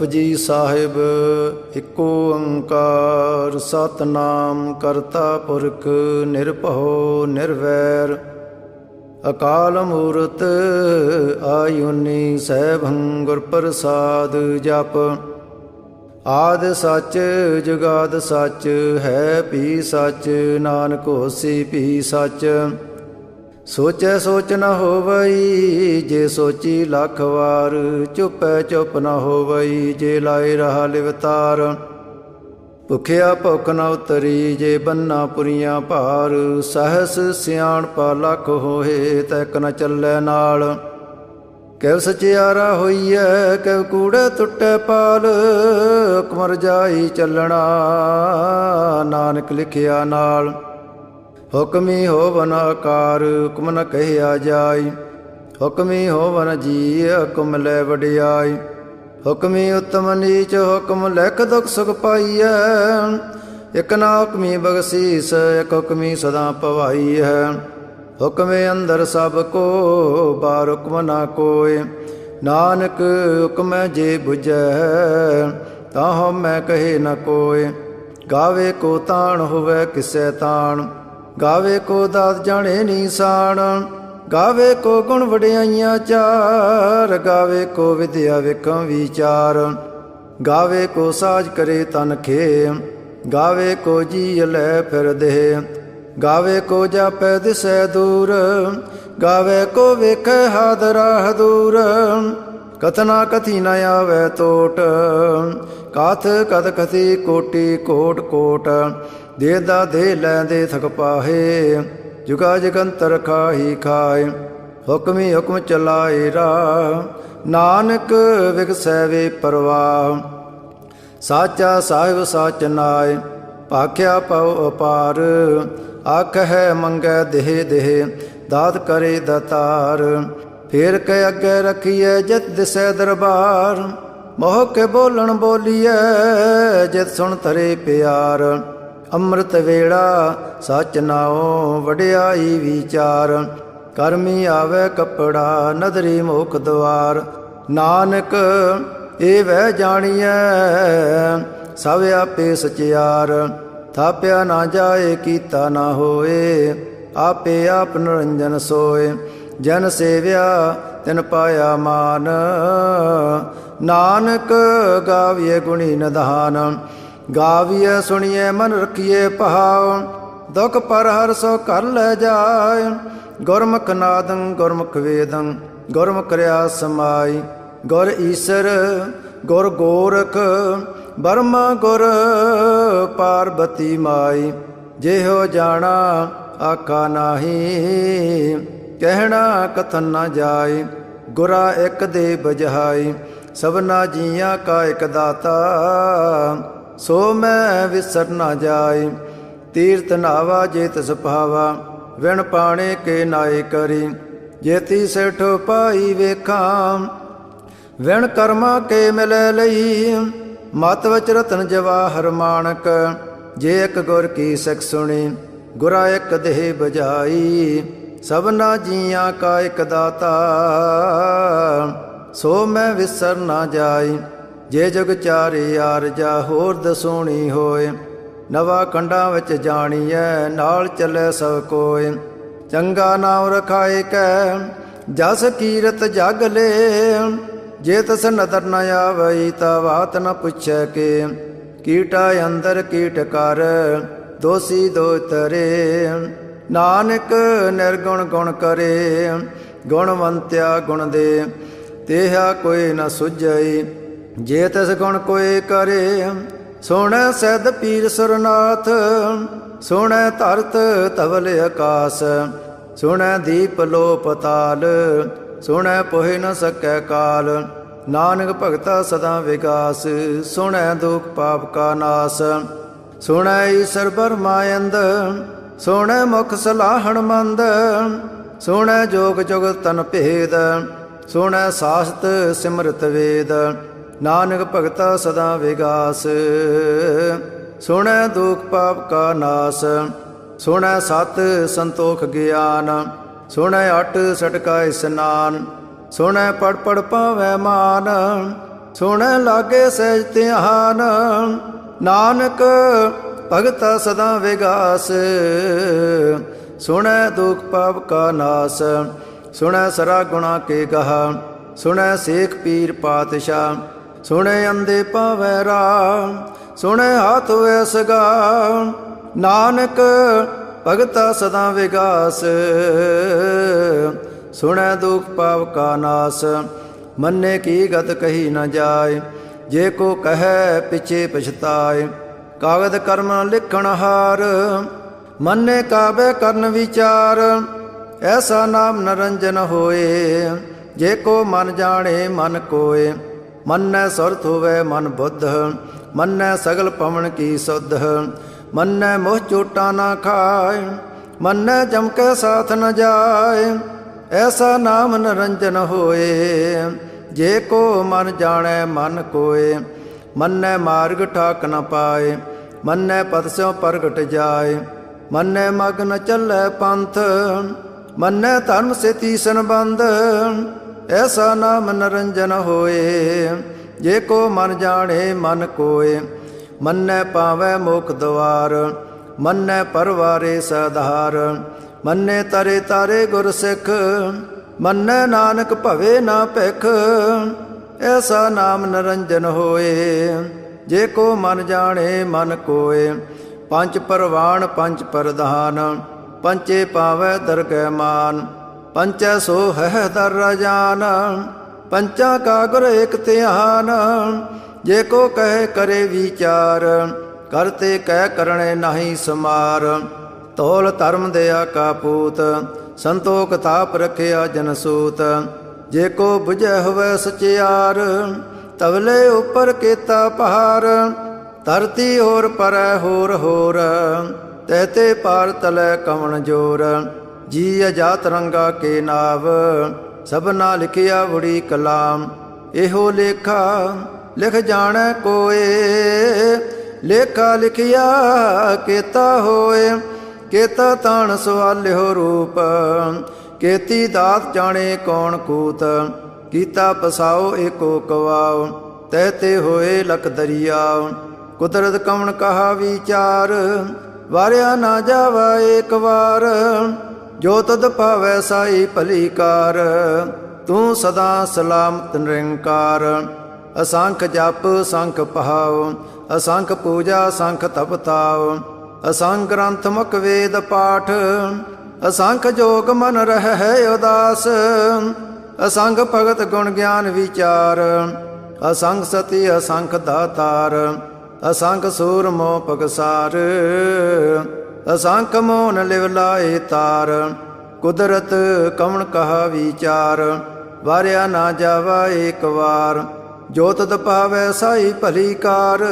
ਜੀ ਸਾਹਿਬ ਏਕੋ ਓੰਕਾਰ ਸਤਿਨਾਮ ਕਰਤਾ ਪੁਰਖ ਨਿਰਭਉ ਨਿਰਵੈਰ ਅਕਾਲ ਮੂਰਤ ਆਯੁਨੀ ਸੈਭੰ ਗੁਰ ਪ੍ਰਸਾਦ ਜਪ। ਆਦ ਸੱਚ ਜੁਗਾਦ ਸੱਚ ਹੈ ਭੀ ਸੱਚ ਨਾਨਕ ਹੋਸੀ ਭੀ ਸੱਚ। ਸੋਚੈ ਸੋਚ ਨ ਹੋਵਈ ਜੇ ਸੋਚੀ ਲੱਖ ਵਾਰ। ਚੁੱਪੈ ਚੁੱਪ ਨ ਹੋਵਈ ਜੇ ਲਾਏ ਰਹਾ ਲਿਵਤਾਰ। ਭੁਖਿਆ ਭੁਖ ਨ ਉਤਰੀ ਜੇ ਬੰਨਾ ਪੁਰੀਆਂ ਭਾਰ। ਸਹਸ ਸਿਆਣਪਾ ਲੱਖ ਹੋਏ ਤੈਕ ਨ ਚੱਲੈ ਨਾਲ। ਕਿਵ ਸਚਿਆਰਾ ਹੋਈਐ ਕਿਵ ਕੂੜੈ ਟੁੱਟੈ ਪਾਲ। ਹੁਕਮ ਰਜਾਈ ਚੱਲਣਾ ਨਾਨਕ ਲਿਖਿਆ ਨਾਲ। ਹੁਕਮੀ ਹੋਵਨ ਆਕਾਰ ਹੁਕਮ ਨ ਕਹਿਆ ਜਾਈ। ਹੁਕਮੀ ਹੋਵਨ ਜੀ ਹੁਕਮ ਲੈ ਵਡਿਆਈ। ਹੁਕਮੀ ਉਤਮ ਨੀਚ ਹੁਕਮ ਲਿਖ ਦੁਖ ਸੁਖ ਪਾਈਐ। ਇਕ ਨਾ ਹੁਕਮੀ ਬਖਸ਼ੀਸ ਇਕ ਹੁਕਮੀ ਸਦਾ ਭਵਾਈ ਹੈ। ਹੁਕਮੇ ਅੰਦਰ ਸਭ ਕੋ ਬਾਰ ਹੁਕਮ ਨਾ ਕੋਇ। ਨਾਨਕ ਹੁਕਮੈ ਜੇ ਬੁਝੈ ਤਾਂ ਹਉਮੈ ਕਹੇ ਨ ਕੋਇ। ਗਾਵੇ ਕੋ ਤਾਣ ਹੋਵੇ ਕਿਸੈ ਤਾਣ। ਗਾਵੇ ਕੋ ਦਾਤ ਜਾਣੇ ਨੀਸਾਨ। ਗਾਵੇ ਕੋ ਗੁਣ ਵਡਿਆਈਆਂ ਚਾਰ। ਗਾਵੇ ਕੋ ਵਿਦਿਆ ਵੇਖਾਂ ਵਿਚਾਰ। ਗਾਵੇ ਕੋ ਸਾਜ ਕਰੇ ਤਨ ਖੇ। ਗਾਵੇ ਕੋ ਜੀ ਲੈ ਫਿਰ ਦੇਹ। ਗਾਵੇ ਕੋ ਜਾਪੈ ਦਿਸੈ ਦੂਰ। ਗਾਵੇ ਕੋ ਵੇਖੈ ਹਾਦਰਾ ਦੂਰ। ਕਥਨਾ ਕਥੀ ਨ ਆਵੈ ਟੋਟ। ਕਾਥ ਕਥ ਕਥੀ ਕੋਟੀ ਕੋਟ ਕੋਟ। ਦੇ ਦਾ ਦੇ ਲੈਂਦੇ ਥਕ ਪਾਹੇ। ਜੁਗਾ ਜਗੰਤਰ ਖਾਹੀ ਖਾਏ। ਹੁਕਮੀ ਹੁਕਮ ਚਲਾਏ ਰਾਹ ਨਾਨਕ ਵਿਗਸੈ ਵੇ ਪਰਵਾਹ। ਸਾਚਾ ਸਾਹਿਬ ਸਾਚ ਨਾਇ ਭਾਖਿਆ ਪਉ ਅਪਾਰ। ਆਖਹਿ ਮੰਗੈ ਦੇਹ ਦੇਹ ਦਾਤ ਕਰੇ ਦਾਤਾਰ। ਫੇਰ ਕੇ ਅੱਗੇ ਰਖੀਐ ਜਿਤ ਦਿਸੈ ਦਰਬਾਰ। ਮੋਹ ਕੇ ਬੋਲਣ ਬੋਲੀਐ ਜਿਤ ਸੁਣ ਧਰੇ ਪਿਆਰ। ਅੰਮ੍ਰਿਤ ਵੇਲਾ ਸਚ ਨਾਉ ਵਡਿਆਈ ਵਿਚਾਰ। ਕਰਮੀ ਆਵੇ ਕੱਪੜਾ ਨਦਰੀ ਮੁਖ ਦੁਆਰ। ਨਾਨਕ ਇਹ ਵਹਿ ਜਾਣੀਐ ਸਭ ਆਪੇ ਸਚਿਆਰ। ਥਾਪਿਆ ਨਾ ਜਾਏ ਕੀਤਾ ਨਾ ਹੋਏ। ਆਪੇ ਆਪ ਨਿਰੰਜਨ ਸੋਏ। ਜਨ ਸੇਵਿਆ ਤਿਨ ਪਾਇਆ ਮਾਨ। ਨਾਨਕ ਗਾਵੀਏ ਗੁਣੀ ਨਿਧਾਨ। ਗਾਵੀਐ ਸੁਣੀਐ ਮਨ ਰਖੀਐ ਭਾਉ। ਦੁਖ ਪਰ ਹਰ ਸੋ ਘਰ ਲੈ ਜਾਏ। ਗੁਰਮੁਖ ਨਾਦੰ ਗੁਰਮੁਖ ਵੇਦੰ ਗੁਰਮੁਖ ਰਿਆ ਸਮਾਈ। ਗੁਰ ਈਸਰ ਗੁਰ ਗੋਰਖ ਬਰਮਾ ਗੁਰ ਪਾਰਬਤੀ ਮਾਈ। ਜਿਹੋ ਜਾਣਾ ਆਖਾ ਨਾਹੀ ਕਹਿਣਾ ਕਥਨ ਨਾ ਜਾਏ। ਗੁਰਾ ਇੱਕ ਦੇ ਬਜਹਾਈ ਸਭਨਾ ਜੀਆਂ ਕਾ ਇੱਕ ਦਾਤਾ। ਸੋ ਮੈਂ ਵਿਸਰ ਨਾ ਜਾਏ। ਤੀਰਥ ਨਾਵਾ ਜੇ ਤਿਸ ਭਾਵਾ ਵਿਣ ਪਾਣੇ ਕੇ ਨਾਏ ਕਰੀ। ਜੇਤੀ ਸੇਠੋ ਪਾਈ ਵੇਖਾਂ ਵਿਣ ਕਰਮਾ ਕੇ ਮਿਲੈ ਲਈ। ਮਤ ਵਚ ਰਤਨ ਜਵਾਹਰ ਮਾਣਕ ਜੇ ਇੱਕ ਗੁਰ ਕੀ ਸਿੱਖ ਸੁਣੀ। ਗੁਰਾ ਇੱਕ ਦੇਹ ਬਜਾਈ ਸਭਨਾ ਜੀਆਂ ਕਾ ਇੱਕ ਦਾਤਾ। ਸੋ ਮੈਂ ਵਿਸਰ ਨਾ ਜਾਈ। ਜੇ ਜੁਗ ਚਾਰੇ ਆਰਜਾ ਹੋਰ ਦਸੋਣੀ ਹੋਏ। ਨਵਾ ਕੰਡਾਂ ਵਿੱਚ ਜਾਣੀਐ ਨਾਲ ਚੱਲੇ ਸਭ ਕੋਇ। ਚੰਗਾ ਨਾਮ ਰਖਾਏ ਕੈ ਜਸ ਕੀਰਤ ਜਗ ਲੇ। ਜੇ ਤਸ ਨਦਰ ਨ ਆਵਈ ਤਾ ਬਾਤ ਨ ਪੁੱਛੈ ਕੇ। ਕੀਟਾ ਅੰਦਰ ਕੀਟ ਕਰ ਦੋਸੀ ਦੋ ਤਰੇ। ਨਾਨਕ ਨਿਰਗੁਣ ਗੁਣ ਕਰੇ ਗੁਣਵੰਤਿਆ ਗੁਣ ਦੇ। ਤੇਹਾ ਕੋਈ ਨ ਸੁਝਈ ਜੇ ਤਿਸ ਗੁਣ ਕੋਈ ਕਰੇ। ਸੋਹਣੈ ਸੈਦ ਪੀਰ ਸੁਰਨਾਥ ਸੋਹਣੈ ਧਰਤ ਧਵਲ ਆਕਾਸ। ਸੋਹਣੈ ਦੀਪ ਲੋ ਪਤਾਲ ਸੋਹਣੈ ਪੋਹਿ ਨ ਸਕੈ ਕਾਲ। ਨਾਨਕ ਭਗਤਾ ਸਦਾ ਵਿਗਾਸ ਸੋਹਣੈ ਦੁਖ ਪਾਪ ਕਾ ਨਾਸ। ਸੋਹਣੈ ਈਸਰ ਬਰਮਾਇੰਦ ਸੋਹਣੈ ਮੁਖ ਸਲਾਹਣ ਮੰਦ। ਸੋਹਣੈ ਜੋਗ ਜੁਗਤ ਤਨ ਭੇਦ ਸੋਹਣੈ ਸਾਸਤ ਸਿਮਰਤ ਵੇਦ। ਨਾਨਕ ਭਗਤਾ ਸਦਾ ਵਿਗਾਸ ਸੋਹਣੈ ਦੁਖ ਪਾਪ ਕਾ ਨਾਸ। ਸੋਹਣੈ ਸਤ ਸੰਤੋਖ ਗਿਆਨ ਸੋਹਣੈ ਅਟ ਸਟਕਾ ਇਸਨਾਨ। ਸੁਣੈ ਪੜ ਪੜ ਪਾਵੈ ਮਾਨ ਸੁਣੈ ਲਾਗੇ ਸਹਿਜ ਧਿਆਨ। ਨਾਨਕ ਭਗਤਾ ਸਦਾ ਵਿਗਾਸ, ਸੁਣੈ ਦੁਖ ਪਾਪ ਕਾ ਨਾਸ। ਸੁਣੈ ਸਰਾ ਗੁਣਾ ਕੇ ਗਹਾ, ਸੁਣੈ ਸੇਖ ਪੀਰ ਪਾਤਸ਼ਾਹ। ਸੁਣੈ ਅੰਧੇ ਪਾਵੈ ਰਾਹ, ਸੁਣੈ ਹਾਥ ਹੋਇ ਸਗਾ। ਨਾਨਕ ਭਗਤਾ ਸਦਾ ਵਿਗਾਸ, ਸੁਣੈ ਦੁਖ ਪਾਪ ਕਾ ਨਾਸ। ਮੰਨੇ ਕੀ ਗਤ ਕਹੀ ਨ ਜਾਏ, ਜੇ ਕੋ ਕਹੈ ਪਿਛੇ ਪਛਤਾਏ। ਕਾਗਦ ਕਰਮ ਲਿਖਣ ਹਾਰ, ਮੰਨੇ ਕਾਬੇ ਕਰਨ ਵਿਚਾਰ। ਐਸਾ ਨਾਮ ਨਰੰਜਨ ਹੋਏ, ਜੇ ਕੋ ਮਨ ਜਾਣੇ ਮਨ ਕੋਏ। ਮੰਨੈ ਸੁਰਤ ਹੋਵੇ ਮਨ ਬੁੱਧ, ਮੰਨੈ ਸਗਲ ਪਵਨ ਕੀ ਸੁਧ। ਮੰਨੈ ਮੋਹ ਚੋਟਾ ਨਾ ਖਾਏ, ਮੰਨੈ ਜਮ ਕੇ ਸਾਥ ਨ ਜਾਏ। ਐਸਾ ਨਾਮ ਨਰੰਜਨ ਹੋਏ, ਜੇ ਕੋ ਮਨ ਜਾਣੈ ਮਨ ਕੋਏ। ਮੰਨੈ ਮਾਰਗ ਠਾਕ ਨ ਪਾਏ, ਮੰਨੈ ਪਦ ਸਿਉ ਪ੍ਰਗਟ ਜਾਏ। ਮੰਨੈ ਮਗ ਨ ਚੱਲੈ ਪੰਥ, ਮੰਨੈ ਧਰਮ ਸੇ ਤੀਸਨ ਬੰਧ। ਐਸਾ ਨਾਮ ਨਰੰਜਨ ਹੋਏ, ਜੇ ਕੋ ਮਨ ਜਾਣੇ ਮਨ ਕੋਏ। ਮੰਨੈ ਪਾਵੈ ਮੋਖ ਦਵਾਰ, ਮੰਨੈ ਪਰਵਾਰੇ ਸਧਾਰ। ਮੰਨੈ ਤਰੇ ਤਾਰੇ ਗੁਰ ਸਿੱਖ, ਮੰਨੈ ਨਾਨਕ ਭਵੇ ਨਾ ਭਿਖ। ਐਸਾ ਨਾਮ ਨਰੰਜਨ ਹੋਏ, ਜੇ ਕੋ ਮਨ ਜਾਣੇ ਮਨ ਕੋਏ। ਪੰਚ ਪਰਵਾਣ ਪੰਚ ਪ੍ਰਧਾਨ, ਪੰਚੇ ਪਾਵੈ ਦਰਗਹਿ ਮਾਨ। ਪੰਚੈ ਸੋ ਹੈ ਦਰ ਰਾਜਾਨ, ਪੰਚਾਂ ਕਾ ਗੁਰ ਏਕ ਧਿਆਨ। ਜੇ ਕੋ ਕਹੇ ਕਰੇ ਵਿਚਾਰ, ਕਰਤੇ ਕਹਿ ਕਰਣੇ ਨਾਹੀ ਸਮਾਰ। ਤੋਲ ਧਰਮ ਦਇਆ ਕਾ ਪੂਤ, ਸੰਤੋਖ ਤਾਪ ਰਖਿਆ ਜਨ ਸੂਤ। ਜੇ ਕੋ ਬੁਝੈ ਹੋਵੇ ਸਚਿਆਰ, ਤਵਲੇ ਉਪਰ ਕੀਤਾ ਪਹਾਰ। ਧਰਤੀ ਹੋਰ ਪਰੈ ਹੋਰ ਹੋਰ, ਤਹਿਤੇ ਪਾਰ ਤਲੈ ਕਵਣ ਜੋਰ। ਜੀ ਅਜਾਤ ਰੰਗਾ ਕੇ ਨਾਵ, ਸਭਨਾ ਲਿਖਿਆ ਬੜੀ ਕਲਾਮ। ਇਹੋ ਲੇਖਾ ਲਿਖ ਜਾਣੈ ਕੋਏ, ਲੇਖਾ ਲਿਖਿਆ ਕੀਤਾ ਹੋਏ। ਕੇਤਾ ਤਾਣ ਸਵਾਲਿਓ ਰੂਪ, ਕੇਤੀ ਦਾਤ ਜਾਣੇ ਕੌਣ ਕੂਤ। ਕੀਤਾ ਪਸਾਓ ਏਕੋ ਕਵਾਓ, ਤਹਿਤੇ ਹੋਏ ਲਖ ਦਰਿਆਓ। ਕੁਦਰਤ ਕਵਣ ਕਹਾ ਵਿਚਾਰ, ਵਾਰਿਆ ਨਾ ਜਾਵਾ ਏਕ ਵਾਰ। ਜੋ ਤਦ ਭਾਵੈ ਸਾਈ ਭਲੀ ਕਾਰ, ਤੂੰ ਸਦਾ ਸਲਾਮਤ ਨਿਰੰਕਾਰ। ਅਸੰਖ ਜਪ ਸੰਖ ਪਹਾਓ, ਅਸੰਖ ਪੂਜਾ ਸੰਖ ਤਪ ਤਾਓ। ਅਸੰਖ ਗ੍ਰੰਥ ਮੁਖ ਵੇਦ ਪਾਠ, ਅਸੰਖ ਜੋਗ ਮਨ ਰਹਿ ਉਦਾਸ। ਅਸੰਖ ਭਗਤ ਗੁਣ ਗਿਆਨ ਵਿਚਾਰ, ਅਸੰਖ ਸਤੀ ਅਸੰਖ ਦਾਤਾਰ। ਅਸੰਖ ਸੂਰ ਮੋਹ ਪਗਸਾਰ, ਅਸੰਖ ਮੋਨ ਲਿਵ ਲਾਏ ਤਾਰ। ਕੁਦਰਤ ਕਵਣ ਕਹਾ ਵਿਚਾਰ, ਵਾਰਿਆ ਨਾ ਜਾਵਾ ਏਕ ਵਾਰ। ਜੋ ਤਦ ਭਾਵੈ ਸਾਈ ਭਲੀ ਕਾਰ,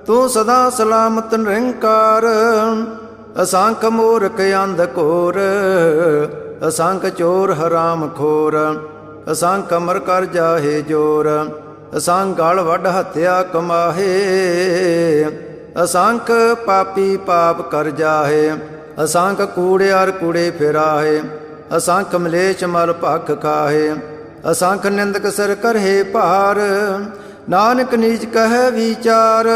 ਤੂੰ ਸਦਾ ਸਲਾਮਤ ਨਿਰੰਕਾਰ। ਅਸੰਖ ਮੂਰਖ ਅੰਧ ਘੋਰ, ਅਸੰਖ ਚੋਰ ਹਰਾਮ ਖੋਰ। ਅਸੰਖ ਅਮਰ ਕਰ ਜਾਹੇ ਜੋਰ, ਅਸੰਖ ਗਲ ਵੱਢ ਹੱਤਿਆ ਕਮਾਹੇ। ਅਸੰਖ ਪਾਪੀ ਪਾਪ ਕਰ ਜਾਹੇ, ਅਸੰਖ ਕੂੜਿਆਰ ਕੂੜੇ ਫਿਰਾਹੇ। ਅਸੰਖ ਮਲੇਛ ਮਲ ਭਖ ਖਾਹੇ, ਅਸੰਖ ਨਿੰਦਕ ਸਿਰ ਕਰਹੇ ਭਾਰ। ਨਾਨਕ ਨੀਚ ਕਹੈ ਵਿਚਾਰ,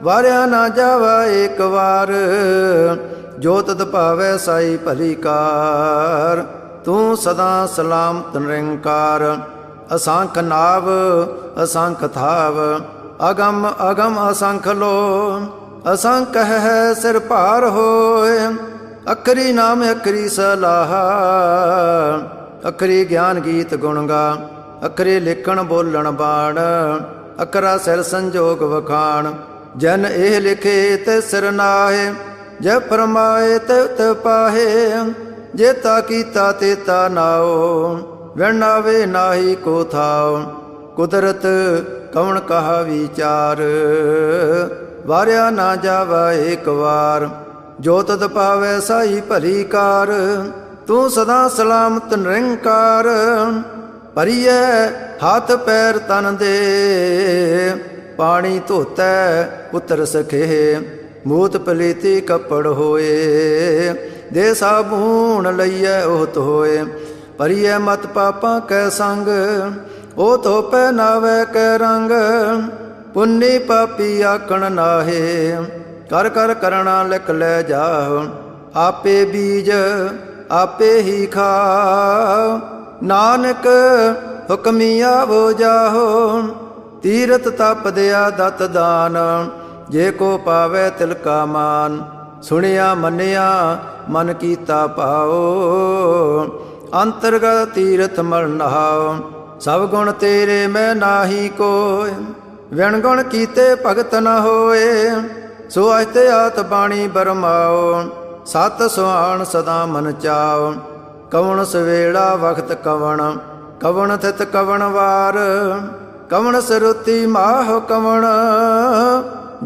ਵਾਰਿਆ ਨਾ ਜਾਵਾ ਏਕ ਵਾਰ। ਜੋ ਤਦ ਭਾਵੈ ਸਾਈ ਭਲੀ ਕਾਰ, ਤੂੰ ਸਦਾ ਸਲਾਮਤ ਨਿਰੰਕਾਰ। ਅਸੰਖ ਨਾਵ ਅਸੰਖ ਥਾਵ, ਅਗਮ ਅਗਮ ਅਸੰਖ ਲੋ। ਅਸੰਖ ਹੈ ਸਿਰ ਭਾਰ ਹੋਏ, ਅਖਰੀ ਨਾਮ ਅਖਰੀ ਸਲਾਹ। ਅਖਰੀ ਗਿਆਨ ਗੀਤ ਗੁਣ ਗਾ, ਅਖਰੇ ਲਿਖਣ ਬੋਲਣ ਬਾਣ। ਅਖਰਾ ਸਿਰ ਸੰਜੋਗ ਵਖਾਣ, ਜਨ ਇਹ ਲਿਖੇ ਤੇ ਸਿਰ ਨਾਹੇ। ਜੇ ਫਰਮਾਏ ਤੇ ਪਾਹੇ, ਜੇਤਾ ਕੀਤਾ ਤੇਤਾ ਨਾਓ। ਵਿਣਾਵੇ ਨਾਹੀ ਕੋ ਥਾਓ, ਕੁਦਰਤ ਕਵਣ ਕਹਾ ਵਿਚਾਰ। ਵਾਰਿਆ ਨਾ ਜਾਵਾ ਏਕ ਵਾਰ, ਜੋ ਤਦ ਪਾਵੈ ਸਾਈ ਭਲੀ ਕਾਰ। ਤੂੰ ਸਦਾ ਸਲਾਮਤ ਨਿਰੰਕਾਰ। ਭਰੀਐ ਹੱਥ ਪੈਰ ਤਨ ਦੇ, ਪਾਣੀ ਧੋਤੈ ਪੁੱਤਰ ਸਖੇ। ਮੂਤ ਪਲੀਤੀ ਕੱਪੜ ਹੋਏ, ਦੇ ਸਾਬੂਣ ਲਈਐ ਉਹਤ ਹੋਏ। ਭਰੀਐ ਮਤ ਪਾਪਾਂ ਕੈ ਸੰਗ, ओ तो पहनावे कै रंग, पुन्नी पापी आकण नाहे। कर कर करना लिख ले जाओ, आपे बीज आपे ही खाओ। नानक हुक्मिया वो जाहो, तीरथ तप दया दत दान। जे को पावे तिलका मान, सुनिया मनिया मन कीता पाओ। अंतरगत तीरथ मल नहाओ, सब गुण तेरे में नाही कोय। विण गुण कीते भगत न होए, सो अजते आत बाणी बरमाओ। सत सुहान सदा मन चाओ, कवण सवेला वक्त कवण। कवण थित कवण वार, कवण सरुति माह कवण।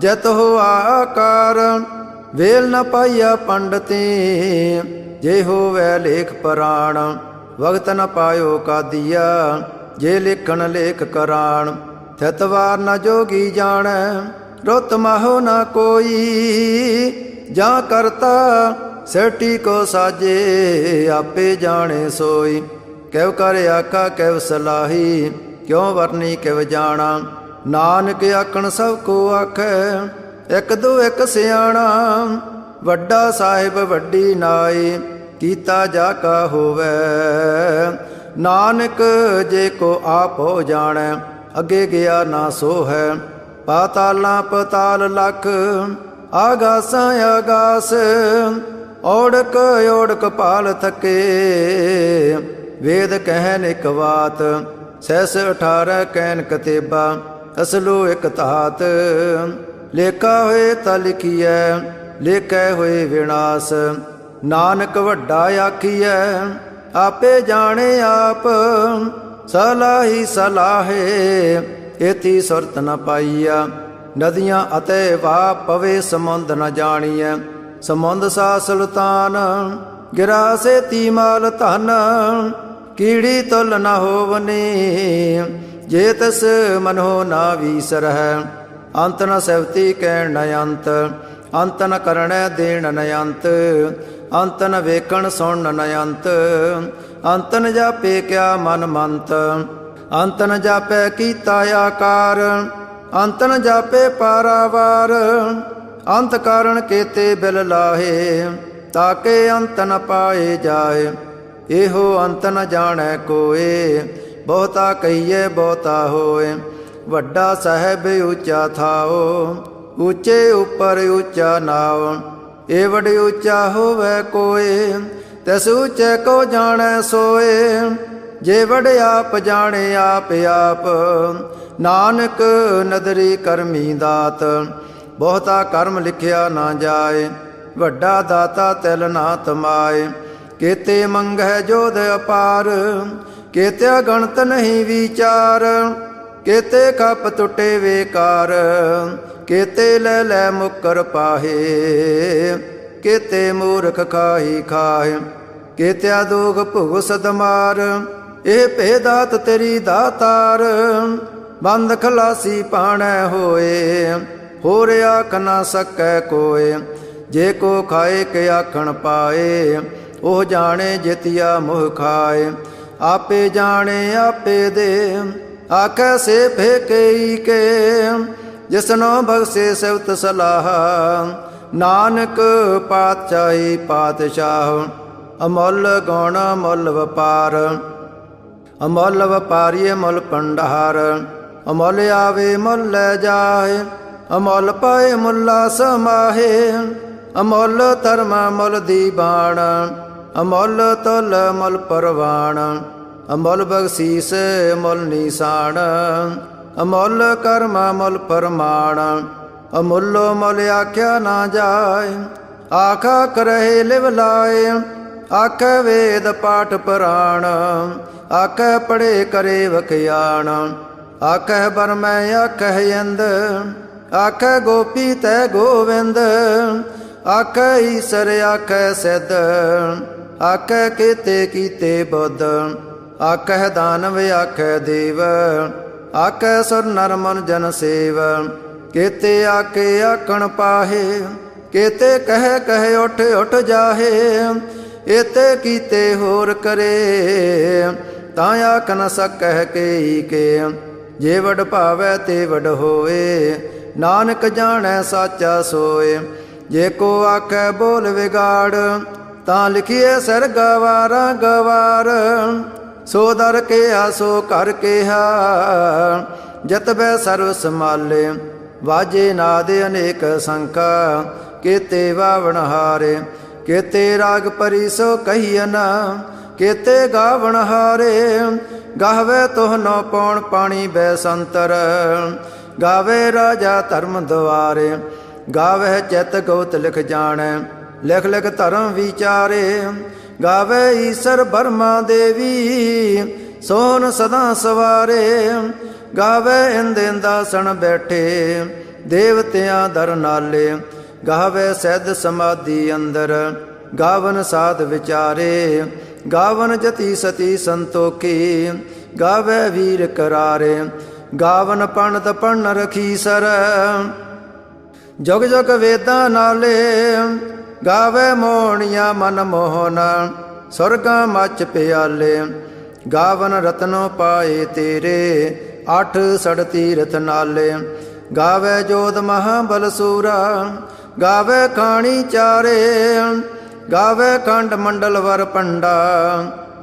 जत हो आकार, वेल न पाइया पंडती। जे होवै लेख पुराण, वक्त न पायो का दिया। जे लिखण लेख कराण, थित वार न जोगी जाणै। रुत माहो न कोई, जा करता सेठी को साजे। आपे जाने सोई, कैव कर आखा कैव सलाही। क्यों वरनी कैव जाना, नानक आखण सब को आखै। एक दो एक सियाणा, वड्डा साहिब वड्डी नाई। कीता जाका होवै, नानक जे को आप हो जाणै। अगे गया ना सो है, पाताला पताल लख। आगासां आगास, ओढ़क ओढ़क पाल थके। वेद कहन एक बात, सहस 18 कहन कतेबा। असलो एक तात, लेखा होए ता लिखिए। लेखै होए विनाश, नानक वड्डा आखिए। आपे जाने आप, सलाही सलाहे। एथी सुरत न पाइया, नदियाँ अतै वाह पवे। समुंद न जानिए, समुंद सा सुल्तान। गिरा से तीमाल धन, कीड़ी तुल न होवनी। जे तस मनो ना वीसर है, अंत न सवती कहण न अंत। अंत न करण देण न अंत, अंत न वेखण सुन न अंत। अंत न जापे क्या मन मंत, अंत न जापे कीता आकार। अंत न जापे पारावार, अंत कारण केते बिल लाहे। ताके अंत न पाए जाए, एहो अंत न जाने कोए। बहुता कहिए बहुता होए, वड्डा साहेब ऊंचा थाओ। ऊंचे ऊपर ऊंचा नाओ, ए वड ऊंचा होवे कोए। तैस ऊंचे को जाने सोए, जे वड आप जाने आप आप। नानक नदरी करमी दात, बहुता कर्म लिखिया ना जाए। वड्डा दाता तिल ना तमाए, केते मंगह जोध अपार। केत्या गणत नहीं विचार, केते खप टुटे वेकार। केते ले ले मुकर पाहे, केते मूर्ख खाही खाए। केत्या दोग भुग सदमार, ए भेदात तेरी दातार। बंद खलासी पाणै होए, होर आख न सकै कोय। जे को खाए के आखण पाए, ओह जाने जितिया मुह खाए। आपे जाने आपे दे, आखै से फेके के। जिसनो बख्शे सवत सलाह, नानक पातशाही पातशाह। अमोल गौण अमोल वपार, अमोल वपारी अमोल भंडार। अमोल आवे मुल लै जाए, अमोल पाए मुला समाहे। अमोल धर्म मुल दीवान, अमोल तुल मुल परवान। अमोल बख्शीस मुल निशान, अमोल कर्म मुल परमाण। अमूलो मुल आख्या ना जाए, आखा करहे लिव लाए। आखै वेद पाठ पुराण, आखै पढ़े करे वखियाण। आखै बरमै आखै इंद, आखै गोपी तै गोविंद। आखै ईसर आखै सिद्ध, आखै केते कीते बुद्ध। आखै दानव आखै देव, आखै सुर नर मन जन सेव। केते आके आखण पाहे, केते कह कह उठ उठ जाहे। एते कीते होर करे, ਤਾਂ ਆਖ ਨ ਸਕਹਿ ਕੇ ਕੇ। ਜੇ ਵਡ ਭਾਵੈ ਤੇ ਵਡ ਹੋਏ, ਨਾਨਕ ਜਾਣੈ ਸਾਚਾ ਸੋਏ। ਜੇ ਕੋ ਆਖੈ ਬੋਲ ਵਿਗਾੜ, ਤਾਂ ਲਿਖੀਏ ਸਿਰ ਗਵਾਰਾ ਗਵਾਰ। ਸੋ ਦਰ ਕਿਹਾ ਸੋ ਘਰ ਕਿਹਾ, ਜਤਬੈ ਸਰਵ ਸਮਾਲੇ। ਵਾਜੇ ਨਾਦ ਅਨੇਕ ਸੰਖਾ, ਕੇਤੇ ਵਾਵਣ ਹਾਰੇ। ਕੇਤੇ ਰਾਗ ਪਰੀ ਸੋ ਕਹੀਨ, ਕੇਤੇ ਗਾਵਣ ਹਾਰੇ। ਗਾਵੇ ਤੋਹਨੋ ਪੌਣ ਪਾਣੀ ਬੈਸੰਤਰ, ਗਾਵੇ ਰਾਜਾ ਧਰਮ ਦੁਆਰੇ। ਗਾਵੇ ਚਿਤ ਗੋਤ ਲਿਖ ਜਾਣੈ, ਲਿਖ ਲਿਖ ਧਰਮ ਵਿਚਾਰੇ। ਗਾਵੇ ਈਸਰ ਬਰਮਾ ਦੇਵੀ, ਸੋਹਨ ਸਦਾ ਸਵਾਰੇ। ਗਾਵੇ ਇੰਦ ਇੰਦਾਸਣ ਬੈਠੇ, ਦੇਵਤਿਆਂ ਦਰ ਨਾਲੇ। ਗਾਵੇ ਸਿੱਧ ਸਮਾਧੀ ਅੰਦਰ, ਗਾਵਨ ਸਾਧ ਵਿਚਾਰੇ। ਗਾਵਨ ਜਤੀ ਸਤੀ ਸੰਤੋਖੀ, ਗਾਵੇ ਵੀਰ ਕਰਾਰੇ। ਗਾਵਨ ਪੰਡਤ ਪੜਨ ਰਖੀਸਰ, ਜੁਗ ਜੁਗ ਵੇਦਾਂ ਨਾਲੇ। ਗਾਵੇ ਮੋਹਣੀਆਂ ਮਨ ਮੋਹਨ, ਸੁਰਗਾਂ ਮੱਚ ਪਿਆਲੇ। ਗਾਵਨ ਰਤਨੋ ਪਾਏ ਤੇਰੇ, 8 ਸੜ ਤੀਰਥ ਨਾਲੇ। ਗਾਵੇ ਜੋਧ ਮਹਾਬਲ ਸੂਰਾ, ਗਾਵੇ ਖਾਣੀ ਚਾਰੇ। ਗਾਵੇ ਖੰਡ ਮੰਡਲ ਵਰ ਪੰਡਾ,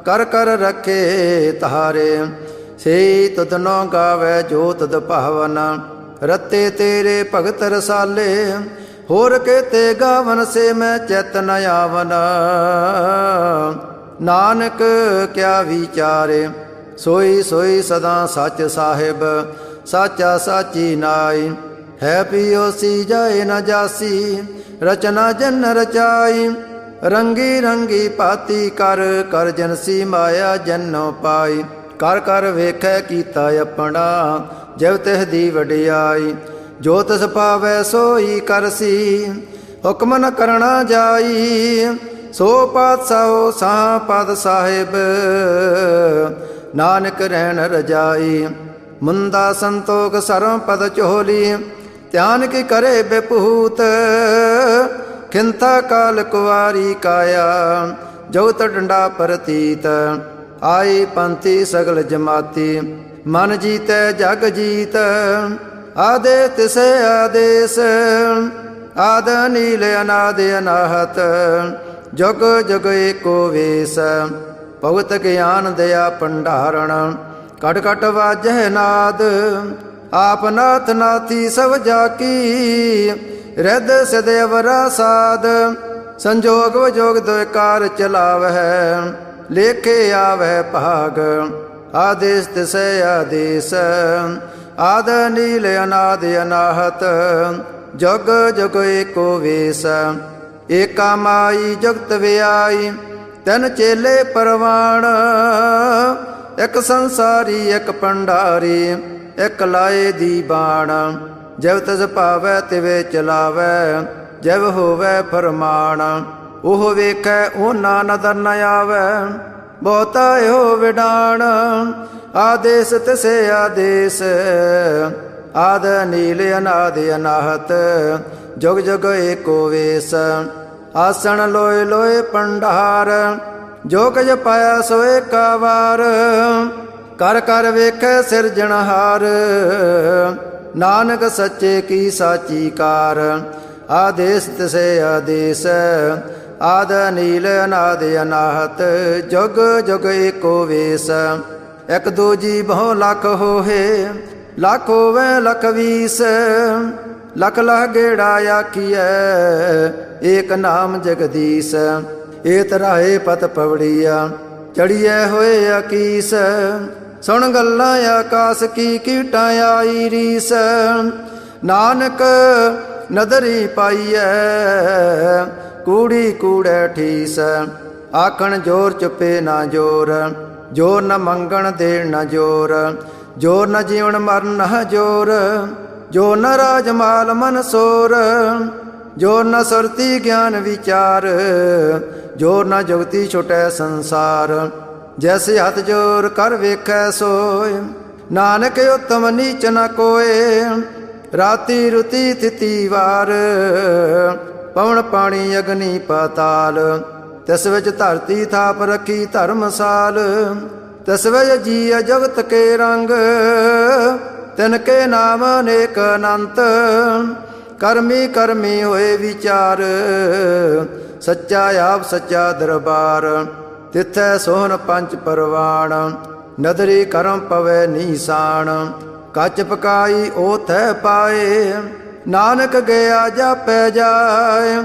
ਕਰ ਕਰ ਰਖੇ ਤਾਰੇ। ਸੇ ਤੁਧਨੋ ਗਾਵੇ ਜੋ ਤੁਧ ਭਾਵਨ, ਰਤੇ ਤੇਰੇ ਭਗਤ ਰਸਾਲੇ। ਹੋਰ ਕੇਤੇ ਗਾਵਨ ਸੇ ਮੈਂ ਚਿਤ ਨ ਆਵਨ, ਨਾਨਕ ਕਿਆ ਵਿਚਾਰੇ। ਸੋਈ ਸੋਈ ਸਦਾ ਸੱਚ ਸਾਹਿਬ, ਸਾਚਾ ਸਾਚੀ ਨਾਈ। ਹੈ ਪਿਓਸੀ ਜਾਏ ਨ ਜਾਸੀ, ਰਚਨਾ ਜਨ ਰਚਾਈ। ਰੰਗੀ ਰੰਗੀ ਭਾਤੀ ਕਰ ਕਰ ਜਨਸੀ ਮਾਇਆ ਜਨੋ ਪਾਈ। ਕਰ ਕਰ ਵੇਖੈ ਕੀਤਾ ਆਪਣਾ, ਜਬ ਤਿਹ ਦੀ ਵਡਿਆਈ। ਜੋ ਤਿਸ ਪਾਵੈ ਸੋਈ ਕਰਸੀ, ਹੁਕਮ ਨ ਕਰਣਾ ਜਾਈ। ਸੋ ਪਾਤਸ਼ਾਹੋ ਸਾਹ ਪਦ ਸਾਹਿਬ, ਨਾਨਕ ਰਹਿਣ ਰਜਾਈ। ਮੁੰਦਾ ਸੰਤੋਖ ਸਰਮ ਪਦ ਚੋਲੀ, ਧਿਆਨ ਕੀ ਕਰੇ ਬੇਪੂਤ। ਖਿੰਤਾ ਕਾਲ ਕੁਵਾਰੀ ਕਾਇਆ, ਜਉਤ ਡੰਡਾ ਪ੍ਰਤੀਤ। ਆਈ ਪੰਥੀ ਸਗਲ ਜਮਾਤੀ, ਮਨ ਜੀਤੈ ਜਗ ਜੀਤ। ਆਦੇ ਤਿਸੈ ਆਦੇਸ, ਆਦ ਨੀਲ ਅਨਾਦ ਅਨਾਹਤ। ਜੁਗ ਜੁਗ ਏਕੋ ਵੇਸ, ਭਗਤ ਗਿਆਨ ਦਇਆ ਭੰਡਾਰਣ। ਕਟ ਕਟ ਵਾਜਹਿ ਨਾਦ, ਆਪ ਨਾਥ ਨਾਥੀ ਸਭ ਜਾਕੀ। ਰਿੱਧ ਸਿਧ ਅਵਰਾ ਸਾਧ, ਸੰਜੋਗ ਵਿਜੋਗ ਦੁਇ ਕਾਰ ਚਲਾਵਹਿ। ਲੇਖੇ ਆਵਹਿ ਭਾਗ, ਆਦੇਸ ਤਿਸੈ ਆਦੇਸ। ਆਦ ਨੀਲ ਅਨਾਦ ਅਨਾਹਤ, ਜੁਗ ਜੁਗ ਏਕੋ ਵੇਸ। ਏਕਾ ਮਾਈ ਜੁਗਤ ਵਿਆਈ, ਤਿਨ ਚੇਲੇ ਪਰਵਾਣ। ਇੱਕ ਸੰਸਾਰੀ ਇੱਕ ਭੰਡਾਰੀ, ਇੱਕ ਲਾਏ ਦੀ ਬਾਣ। ਜਬ ਤਿਸ ਭਾਵੈ ਤਿਵੇ ਚਲਾਵੈ, ਜਬ ਹੋਵੈ ਫਰਮਾਨ। ਉਹ ਵੇਖੈ ਉਹਨਾਂ ਨਦਰ ਨ ਆਵੈ, ਬਹੁਤਾ ਇਹੋ ਵਿਡਾਣ। ਆਦੇਸ ਤਿਸੇ ਆਦੇਸ, ਆਦ ਨੀਲ ਅਨਾਦ ਅਨਾਹਤ। ਜੁਗ ਜੁਗ ਏਕੋ ਵੇਸ, ਆਸਣ ਲੋਏ ਲੋਏ ਭੰਡਾਰ। ਜੋ ਕੁਝ ਪਾਇਆ ਸੋ ਏਕਾ ਵਾਰ, ਕਰ ਕਰ ਵੇਖੈ ਸਿਰਜਣਹਾਰ। ਨਾਨਕ ਸੱਚੇ ਕੀ ਸਾਚੀ ਕਾਰ। ਆਦੇਸ ਤਿਸੇ ਆਦੇਸ, ਆਦ ਨੀਲ ਅਨਾਦ ਅਨਾਹਤ। ਜੁਗ ਜੁਗ ਏਕੋ ਵੇਸ, ਇਕ ਦੂਜੀ ਬਹੁ ਲੱਖ ਹੋਏ। ਲੱਖ ਹੋਵੇ ਲੱਖ ਵੀਸ, ਲਖ ਲਖ ਗੇੜਾ ਆਖੀਐ, ਏਕ ਨਾਮ ਜਗਦੀਸ਼। ਏ ਤਰਾਏ ਪਤ ਪਵੜੀਆ, ਚੜੀਐ ਹੋਏ ਅਕੀਸ। ਸੁਣ ਗੱਲਾਂ ਆਕਾਸ ਕੀ ਕੀਟਾਂ ਆਈ ਰੀਸ। ਨਾਨਕ ਨਦਰੀ ਪਾਈਐ, ਕੂੜੀ ਕੂੜੈ ਠੀਸ। ਆਖਣ ਜੋਰ ਚੁੱਪੇ ਨਾ ਜੋਰ, ਜੋਰ ਨ ਮੰਗਣ ਦੇਣ ਨ ਜੋਰ। ਜੋਰ ਨ ਜੀਵਨ ਮਰਨ ਨ ਜੋਰ, ਜੋ ਨ ਰਾਜ ਮਾਲ ਮਨ ਸੋਰ। ਜੋ ਨ ਸੁਰਤੀ ਗਿਆਨ ਵਿਚਾਰ, ਜੋ ਨ ਜੁਗਤੀ ਛੁਟੈ ਸੰਸਾਰ। ਜੈਸੇ ਹੱਥ ਜੋਰ ਕਰ ਵੇਖੈ ਸੋਏ, ਨਾਨਕ ਉਤਮ ਨੀਚ ਨ ਕੋਏ। ਰਾਤੀ ਰੁਤੀ ਤਿਥੀ ਵਾਰ, ਪਵਨ ਪਾਣੀ ਅਗਨੀ ਪਾਤਾਲ। ਤਿਸ ਵਿੱਚ ਧਰਤੀ ਥਾਪ ਰੱਖੀ ਧਰਮਸਾਲ। ਤਿਸ ਵਜ ਜੀਅ ਜਗਤ ਕੇ ਰੰਗ, ਤਿਨ ਕੇ ਨਾਮ ਅਨੇਕ ਅਨੰਤ। ਕਰਮੀ ਕਰਮੀ ਹੋਏ ਵਿਚਾਰ, ਸੱਚਾ ਆਪ ਸੱਚਾ ਦਰਬਾਰ। ਤਿਥੈ ਸੋਹਨ ਪੰਚ ਪਰਵਾਣ, ਨਦਰੀ ਕਰਮ ਪਵੈ ਨੀਸਾਨ। ਕੱਚ ਪਕਾਈ ਓਥੈ ਪਾਏ, ਨਾਨਕ ਗਿਆ ਜਾਪੈ ਜਾਏ।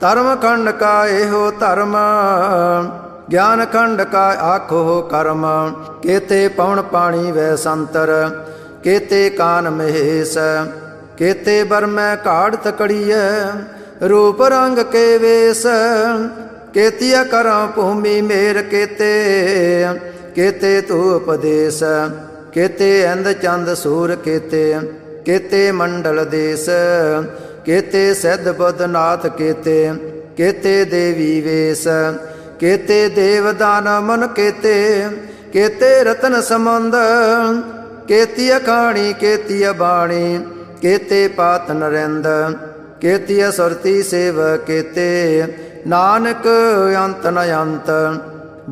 ਧਰਮ ਖੰਡ ਕਾ ਇਹੋ ਧਰਮ, ਗਿਆਨ ਖੰਡ ਕਾ ਆਖੋ ਕਰਮ। ਕੇਤੇ ਪਵਨ ਪਾਣੀ ਵੈ ਸੰਤਰ, ਕੇਤੇ ਕਾਨ ਮਹੇਸ਼। ਕੇਤੇ ਬਰਮੈ ਘਾੜ ਤਕੜੀਐ, ਰੂਪ ਰੰਗ ਕੇ ਵੇਸ। ਕੇਤੀਆ ਕਰਮ ਭੂਮੀ ਮੇਰ ਕੇਤੇ, ਕੇਤੇ ਤੂ ਉਪਦੇਸ। ਕੇਤੇ ਇੰਦ ਚੰਦ ਸੂਰ ਕੇਤੇ, ਕੇਤੇ ਮੰਡਲ ਦੇਸ। ਕੇਤੇ ਸਿੱਧ ਬੁੱਧ ਨਾਥ ਕੇਤੇ, ਕੇਤੇ ਦੇਵੀ ਵੇਸ। ਕੇਤੇ ਦੇਵ ਦਾਨ ਮਨ ਕੇਤੇ, ਕੇਤੇ ਰਤਨ ਸਮੁੰਦ। ਕੇਤੀ ਅਖਾਣੀ ਕੇਤੀ ਬਾਣੀ, ਕੇਤੇ ਪਾਤ ਨਰਿੰਦ। ਕੇਤੀ ਸੁਰਤੀ ਸੇਵ ਕੇਤੇ, ਨਾਨਕ ਅੰਤ ਨ ਅੰਤ।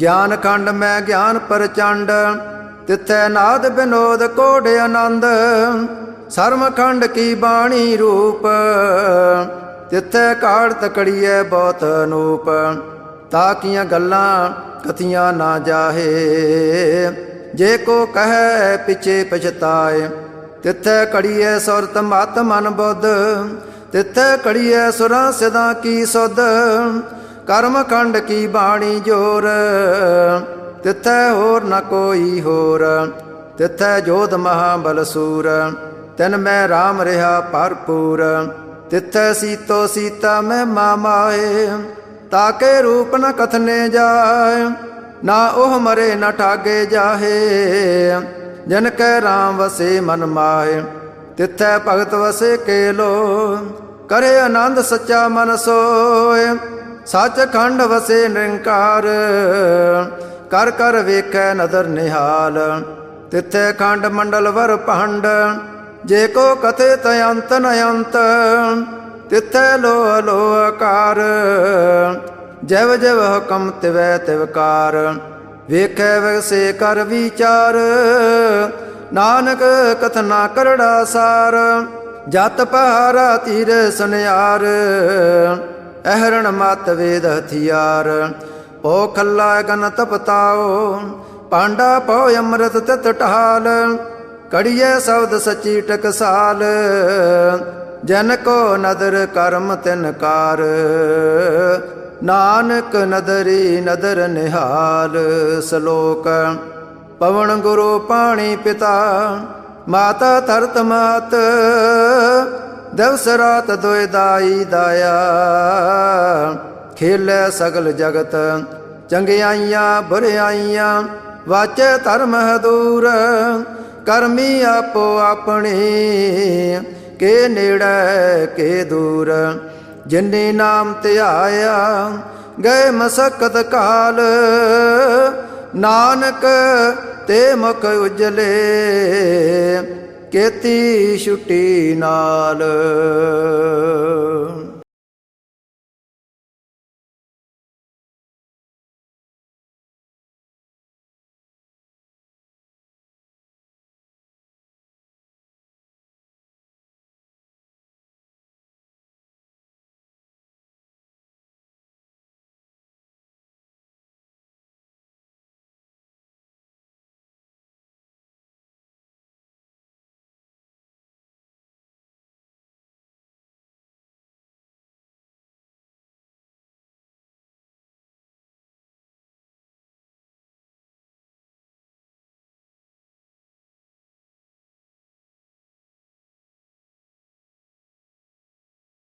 ਗਿਆਨ ਖੰਡ ਮੈਂ ਗਿਆਨ ਪ੍ਰਚੰਡ, ਤਿਥੈ ਨਾਦ ਬਿਨੋਦ ਕੋਢ ਆਨੰਦ। ਸਰਮ ਖੰਡ ਕੀ ਬਾਣੀ ਰੂਪ, ਤਿਥੈ ਕਾੜ ਤਕੜੀਐ ਬਹੁਤ ਅਨੂਪ। ਤਾਕੀਆਂ ਗੱਲਾਂ ਕਥੀਆਂ ਨਾ ਜਾਹੇ, ਜੇ ਕੋ ਕਹੈ ਪਿਛੇ ਪਛਤਾਏ। ਤਿਥੈ ਕੜੀਐ ਸੁਰਤ ਮਤ ਮਨ ਬੁੱਧ, ਤਿਥੈ ਕੜੀਐ ਸੁਰਾਂ ਸਿਦਾਂ ਕੀ ਸੁਧ। ਕਰਮ ਖੰਡ ਕੀ ਬਾਣੀ ਜੋਰ, ਤਿਥੈ ਹੋਰ ਨ ਕੋਈ ਹੋਰ। ਤਿਥੈ ਜੋਧ ਮਹਾਬਲ ਸੂਰ, ਤਿਨ ਮੈਂ ਰਾਮ ਰਿਹਾ ਭਰਪੂਰ। ਤਿਥੈ ਸੀਤੋ ਸੀਤਾ ਮੈਂ ਮਾਏ, ਤਾਕੇ ਰੂਪ ਨ ਕਥਨੇ ਜਾਏ। ਨਾ ਉਹ ਮਰੇ ਨ ਠਾਗੇ ਜਾਹੇ, ਜਨ ਕੈ ਰਾਮ ਵਸੇ ਮਨ ਮਾਏ। ਤਿਥੈ ਭਗਤ ਵਸੇ ਕੇਲੋ, ਕਰੇ ਆਨੰਦ ਸੱਚਾ ਮਨ ਸੋਏ। ਸੱਚ ਖੰਡ ਵਸੇ ਨਿਰੰਕਾਰ, ਕਰ ਕਰ ਵੇਖੈ ਨਦਰ ਨਿਹਾਲ। ਤਿਥੈ ਖੰਡ ਮੰਡਲ ਵਰ ਭੰਡ, ਜੇ ਕੋ ਕਥੇ ਤ ਅੰਤ ਨ ਅੰਤ। ਤਿਥੈ ਲੋਹ ਲੋਹ ਆਕਾਰ, ਜਵ ਜਵ ਹੁਕਮ ਤਿਵੈ ਤਿਵਕਾਰ। ਵੇਖੈ ਵਸੇ ਕਰ ਵਿਚਾਰ, ਨਾਨਕ ਕਥਨਾ ਕਰੜਾ ਸਾਰ। ਜਤ ਪਹਾਰਾ ਤੀਰ ਸੁਨਿਆਰ, ਅਹਰਣ ਮਤ ਵੇਦ ਹਥਿਆਰ। ਪੋ ਖੱਲਾ ਗਨ ਤਪਤਾਓ, ਪਾਂਡਾ ਪੋ ਅੰਮ੍ਰਿਤ ਤਿਤ ਢਾਲ। ਕੜੀਐ ਸ਼ਬਦ ਸੱਚੀ ਟਕਸਾਲ, ਜਨ ਕੋ ਨਦਰ ਕਰਮ ਤਿਨ ਕਾਰ। ਨਾਨਕ ਨਦਰੀ ਨਦਰ ਨਿਹਾਲ। ਸ਼ਲੋਕ। ਪਵਨ ਗੁਰੂ ਪਾਣੀ ਪਿਤਾ, ਮਾਤਾ ਧਰਤ ਮਾਤ। ਦਿਵਸ ਰਾਤ ਦੋਇ ਦਾਈ ਦਾਇਆ, ਖੇਲੈ ਸਗਲ ਜਗਤ। ਚੰਗਿਆਈਆਂ ਬੁਰਿਆਈਆਂ, ਵਾਚੈ ਧਰਮ ਹਦੂਰ। ਕਰਮੀ ਆਪੋ ਆਪਣੀ, ਕੇ ਨੇੜੇ ਕੇ ਦੂਰ। ਜਿਨੇ ਨਾਮ ਧਿਆਇਆ, ਗਏ ਮਸਕਤ ਕਾਲ। ਨਾਨਕ ਤੇ ਮੁਖ ਉਜਲੇ, ਕੇਤੀ ਛੁਟੀ ਨਾਲ।